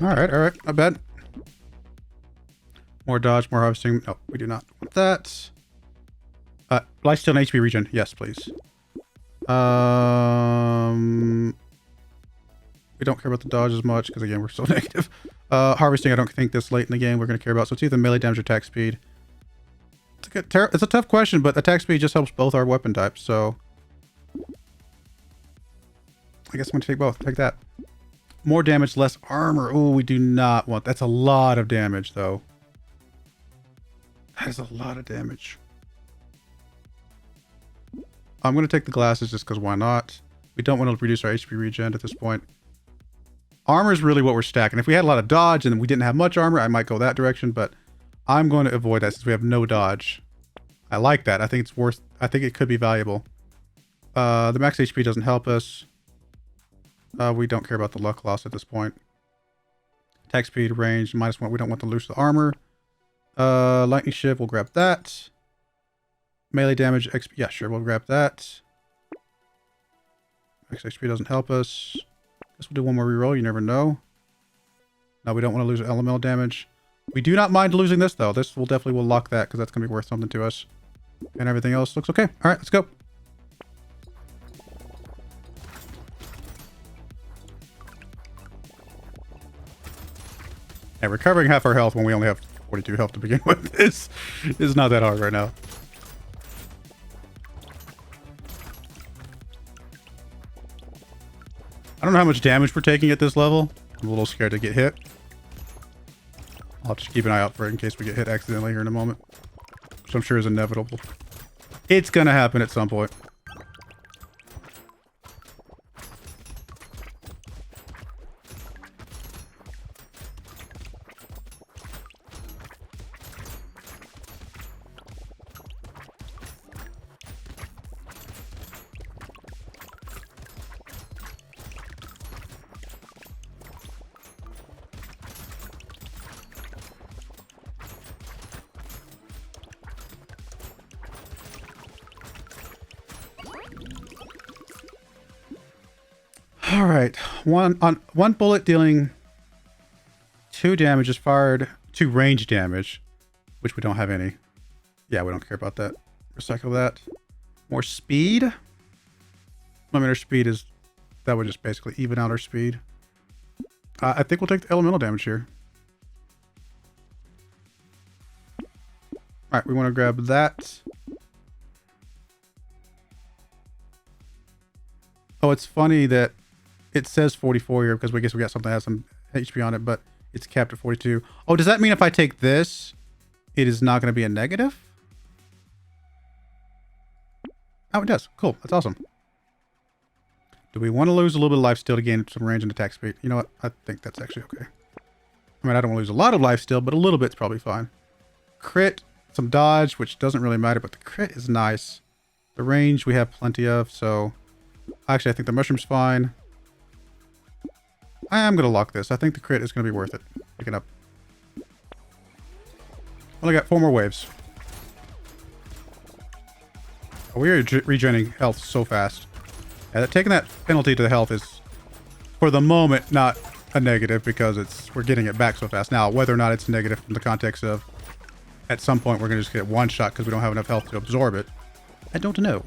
Alright, not bad. More dodge, more harvesting. No, we do not want that. Lifesteal and HP regen. Yes, please. We don't care about the dodge as much, because again, we're still negative. Harvesting, I don't think this late in the game we're going to care about. So it's either melee damage or attack speed. It's a tough question, but attack speed just helps both our weapon types, so I guess I'm going to take both. Take that. More damage, less armor. Oh, we do not want... That's a lot of damage, though. That is a lot of damage. I'm going to take the glasses just because why not? We don't want to reduce our HP regen at this point. Armor is really what we're stacking. If we had a lot of dodge and we didn't have much armor, I might go that direction, but I'm going to avoid that since we have no dodge. I like that. I think it's worth... I think it could be valuable. The max HP doesn't help us. We don't care about the luck loss at this point. Attack speed, range, -1. We don't want to lose the armor. Lightning shift, we'll grab that. Melee damage, XP. Yeah, sure, we'll grab that. Max XP doesn't help us. Guess we'll do one more reroll, you never know. No, we don't want to lose elemental damage. We do not mind losing this, though. This will definitely lock that, because that's going to be worth something to us. And everything else looks okay. Alright, let's go. Yeah, recovering half our health when we only have 42 health to begin with is not that hard right now. I don't know how much damage we're taking at this level. I'm a little scared to get hit. I'll have to keep an eye out for it in case we get hit accidentally here in a moment. Which I'm sure is inevitable. It's gonna happen at some point. All right, one bullet dealing 2 damage is fired, 2 range damage, which we don't have any. Yeah, we don't care about that. Recycle that. More speed. I mean, our speed is, that would just basically even out our speed. I think we'll take the elemental damage here. All right, we want to grab that. Oh, it's funny that it says 44 here because we guess we got something that has some HP on it, but it's capped at 42. Oh, does that mean if I take this, it is not going to be a negative? Oh, it does. Cool. That's awesome. Do we want to lose a little bit of life steal to gain some range and attack speed? You know what? I think that's actually okay. I mean, I don't want to lose a lot of life steal, but a little bit's probably fine. Crit, some dodge, which doesn't really matter, but the crit is nice. The range we have plenty of, so... Actually, I think the mushroom's fine. I am going to lock this. I think the crit is going to be worth it. Pick it up. Only got 4 more waves. Oh, we are regenerating health so fast. Yeah, taking that penalty to the health is, for the moment, not a negative because we're getting it back so fast. Now, whether or not it's negative from the context of at some point we're going to just get one shot because we don't have enough health to absorb it, I don't know.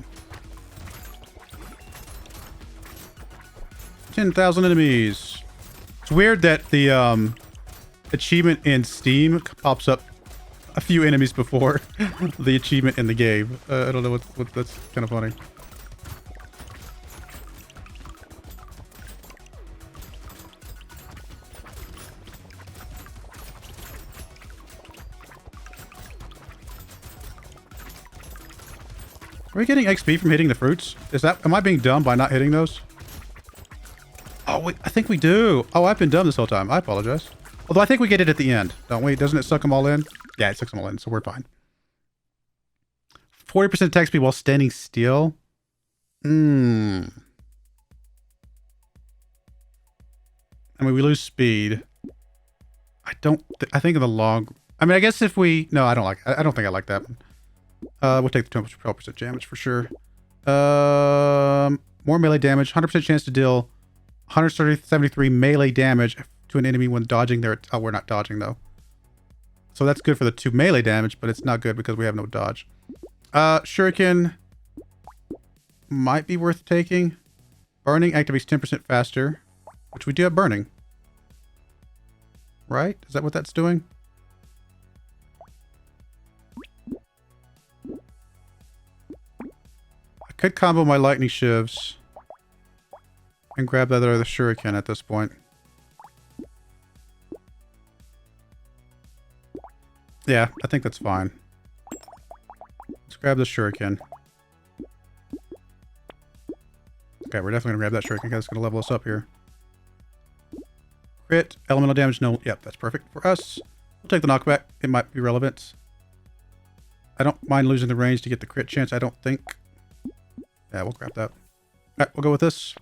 10,000 enemies. It's weird that the achievement in Steam pops up a few enemies before the achievement in the game. I don't know what that's kind of funny. Are we getting XP from hitting the fruits? Am I being dumb by not hitting those? Oh, wait, I think we do. Oh, I've been dumb this whole time. I apologize. Although I think we get it at the end, don't we? Doesn't it suck them all in? Yeah, it sucks them all in, so we're fine. 40% attack speed while standing still? I mean, we lose speed. I think in the long... I mean, I guess if we... No, I don't like... I don't think I like that one. We'll take the 12% damage for sure. More melee damage. 100% chance to deal 173 melee damage to an enemy when dodging their... Oh, we're not dodging, though. So that's good for the 2 melee damage, but it's not good because we have no dodge. Shuriken might be worth taking. Burning activates 10% faster, which we do have burning. Right? Is that what that's doing? I could combo my lightning shivs and grab that other shuriken at this point. Yeah, I think that's fine. Let's grab the shuriken. Okay, we're definitely gonna grab that shuriken because it's gonna level us up here. Crit, elemental damage, no, yep, that's perfect for us. We'll take the knockback, it might be relevant. I don't mind losing the range to get the crit chance, I don't think. Yeah, we'll grab that. Alright, we'll go with this.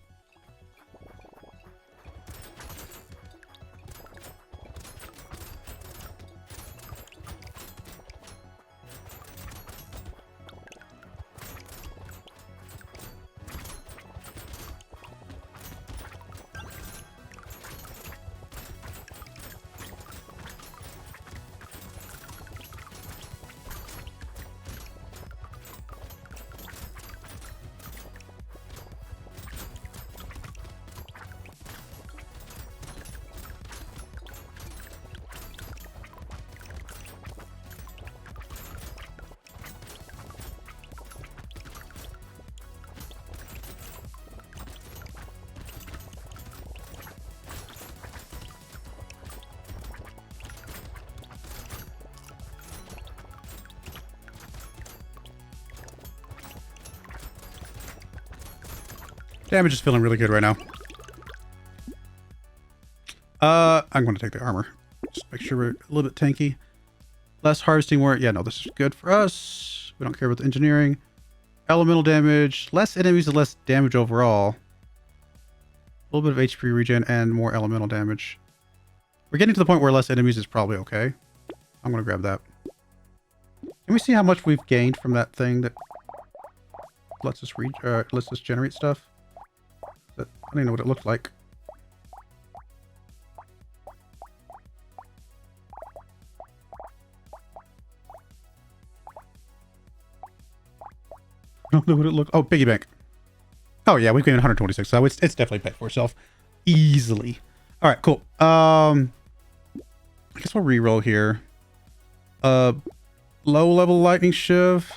Damage is feeling really good right now. I'm going to take the armor. Just make sure we're a little bit tanky. Less harvesting, more... Yeah, no, this is good for us. We don't care about the engineering. Elemental damage. Less enemies and less damage overall. A little bit of HP regen and more elemental damage. We're getting to the point where less enemies is probably okay. I'm going to grab that. Can we see how much we've gained from that thing that lets us generate stuff? I don't even know what it looked like. I don't know what it looked... Oh, piggy bank. Oh, yeah, we've gained 126, so it's definitely paid for itself. Easily. All right, cool. I guess we'll reroll here. Low-level lightning shiv.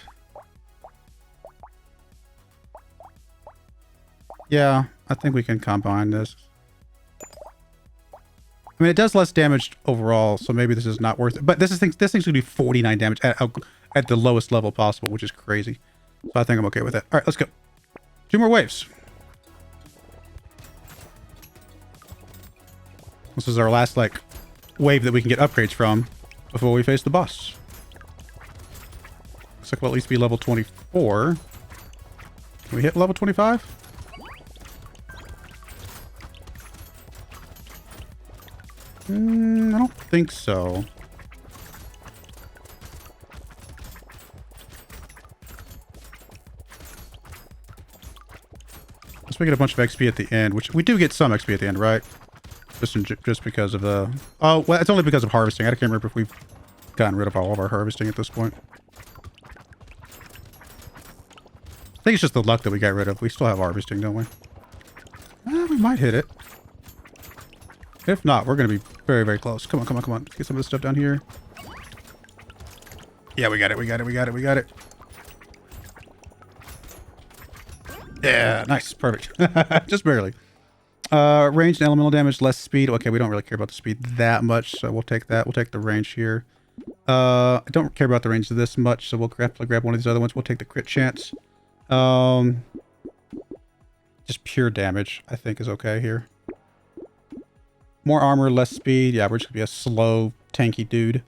Yeah, I think we can combine this. I mean, it does less damage overall, so maybe this is not worth it. But this thing's going to be 49 damage at the lowest level possible, which is crazy. So I think I'm okay with it. All right, let's go. 2 more waves. This is our last, like, wave that we can get upgrades from before we face the boss. Looks like we'll at least be level 24. Can we hit level 25? I don't think so. Let's make it a bunch of XP at the end, which we do get some XP at the end, right? Just because of the... Oh, well, it's only because of harvesting. I can't remember if we've gotten rid of all of our harvesting at this point. I think it's just the luck that we got rid of. We still have harvesting, don't we? We might hit it. If not, we're going to be very, very close. Come on, come on, come on. Get some of this stuff down here. Yeah, we got it, we got it, we got it, we got it. Yeah, nice. Perfect. Just barely. Range and elemental damage, less speed. Okay, we don't really care about the speed that much, so we'll take that. We'll take the range here. I don't care about the range this much, so we'll grab one of these other ones. We'll take the crit chance. Just pure damage, I think, is okay here. More armor, less speed. Yeah, we're just gonna be a slow, tanky dude.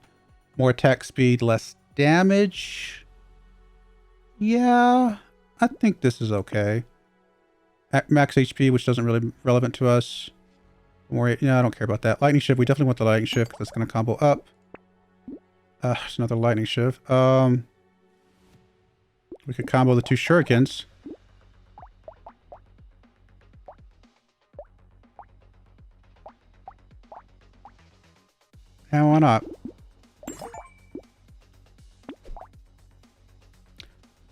More attack speed, less damage. Yeah, I think this is okay. At max HP, which doesn't really be relevant to us. More, yeah, I don't care about that. Lightning shift, we definitely want the lightning shift. That's gonna combo up. There's another lightning shift. We could combo the 2 shurikens. And why not?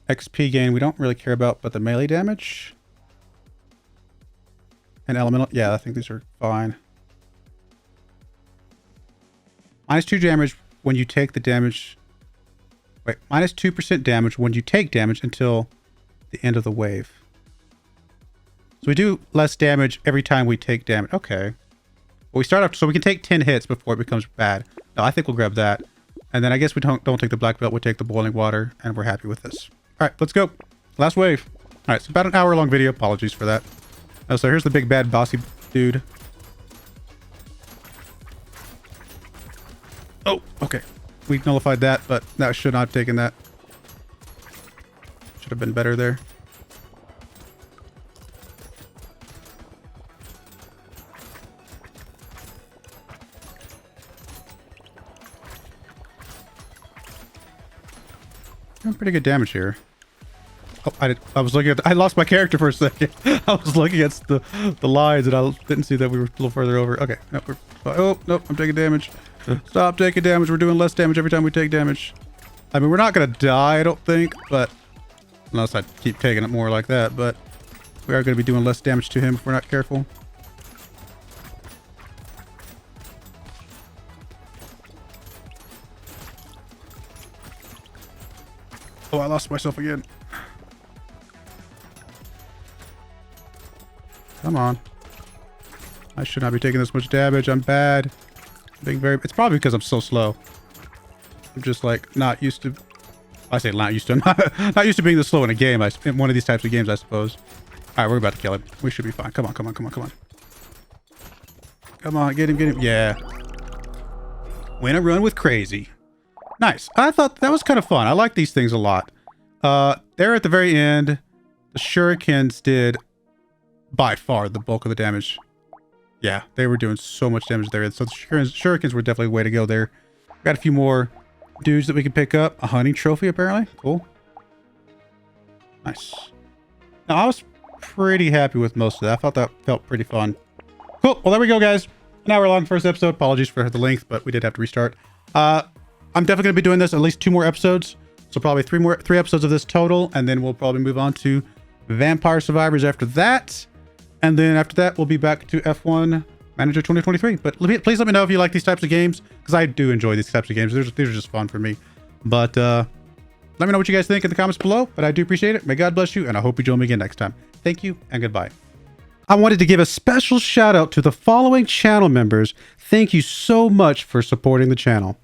XP gain, we don't really care about, but the melee damage. And elemental, yeah, I think these are fine. Minus 2 damage when you take the damage. Wait, minus 2% damage when you take damage until the end of the wave. So we do less damage every time we take damage. Okay. Well, we start off, so we can take 10 hits before it becomes bad. No, I think we'll grab that. And then I guess we don't take the black belt, we'll take the boiling water, and we're happy with this. All right, let's go. Last wave. All right, so about an hour-long video. Apologies for that. Oh, so here's the big bad bossy dude. Oh, okay. We nullified that, but that should not have taken that. Should have been better there. Doing pretty good damage here. Oh, I was looking at... I lost my character for a second. I was looking at the lines and I didn't see that we were a little further over. Okay. Nope, oh, nope. I'm taking damage. Stop taking damage. We're doing less damage every time we take damage. I mean, we're not going to die, I don't think, but... Unless I keep taking it more like that, but... We are going to be doing less damage to him if we're not careful. Oh, I lost myself again. Come on. I should not be taking this much damage. I'm bad. It's probably because I'm so slow. I'm just like not used to... I say not used to. I'm not used to being this slow in a game. In one of these types of games, I suppose. All All right, we're about to kill him. We should be fine. Come on, come on, come on, come on. Come on, get him, get him. Yeah. Win a run with crazy. Nice. I thought that was kind of fun. I like these things a lot. There at the very end, the shurikens did by far the bulk of the damage. Yeah, they were doing so much damage there. So the shurikens were definitely a way to go there. Got a few more dudes that we can pick up. A hunting trophy, apparently. Cool. Nice. Now, I was pretty happy with most of that. I thought that felt pretty fun. Cool. Well, there we go, guys. An hour long first episode. Apologies for the length, but we did have to restart. I'm definitely going to be doing this at least 2 more episodes. So probably 3 episodes of this total. And then we'll probably move on to Vampire Survivors after that. And then after that, we'll be back to F1 Manager 2023. But please let me know if you like these types of games, because I do enjoy these types of games. These are just fun for me. But let me know what you guys think in the comments below. But I do appreciate it. May God bless you. And I hope you join me again next time. Thank you and goodbye. I wanted to give a special shout out to the following channel members. Thank you so much for supporting the channel.